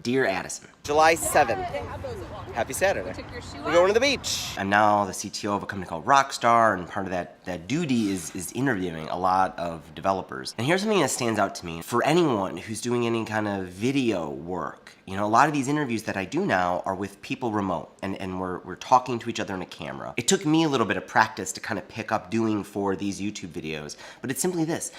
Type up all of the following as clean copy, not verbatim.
Dear Addison, July 7th. Happy Saturday. We're going to the beach. I'm now the CTO of a company called Rockstar, and part of that duty is interviewing a lot of developers. And here's something that stands out to me. For anyone who's doing any kind of video work, you know, a lot of these interviews that I do now are with people remote, and we're talking to each other in a camera. It took me a little bit of practice to kind of pick up doing for these YouTube videos, but it's simply this.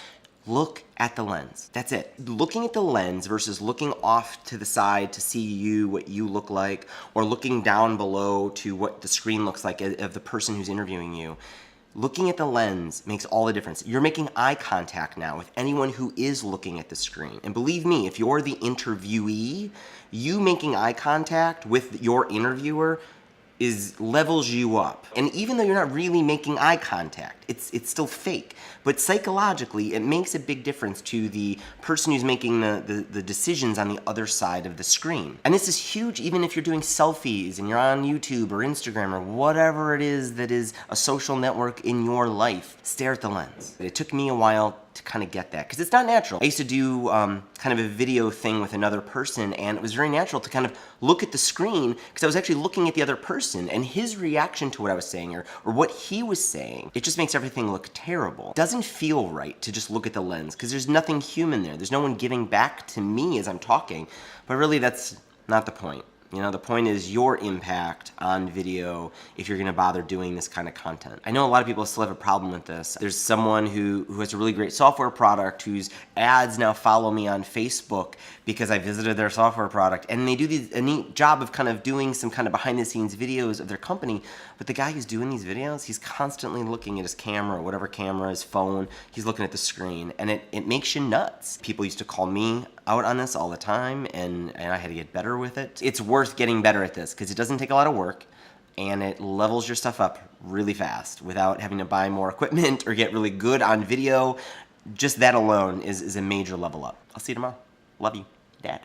Look at the lens. That's it. Looking at the lens versus looking off to the side to see you, what you look like, or looking down below to what the screen looks like of the person who's interviewing you. Looking at the lens makes all the difference. You're making eye contact now with anyone who is looking at the screen. And believe me, if you're the interviewee, you making eye contact with your interviewer levels you up. And even though you're not really making eye contact, it's still fake. But psychologically, it makes a big difference to the person who's making the decisions on the other side of the screen. And this is huge even if you're doing selfies and you're on YouTube or Instagram or whatever it is that is a social network in your life. Stare at the lens. It took me a while to kind of get that, because it's not natural. I used to do kind of a video thing with another person, and it was very natural to kind of look at the screen, because I was actually looking at the other person, and his reaction to what I was saying or what he was saying, it just makes everything look terrible. It doesn't feel right to just look at the lens, because there's nothing human there. There's no one giving back to me as I'm talking, but really that's not the point. You know, the point is your impact on video if you're gonna bother doing this kind of content. I know a lot of people still have a problem with this. There's someone who has a really great software product whose ads now follow me on Facebook because I visited their software product, and they do a neat job of kind of doing some kind of behind the scenes videos of their company, but the guy who's doing these videos, he's constantly looking at his camera, or whatever camera, his phone, he's looking at the screen, and it makes you nuts. People used to call me out on this all the time, and I had to get better with it. It's worth getting better at this because it doesn't take a lot of work, and it levels your stuff up really fast without having to buy more equipment or get really good on video. Just that alone is a major level up. I'll see you tomorrow. Love you, Dad.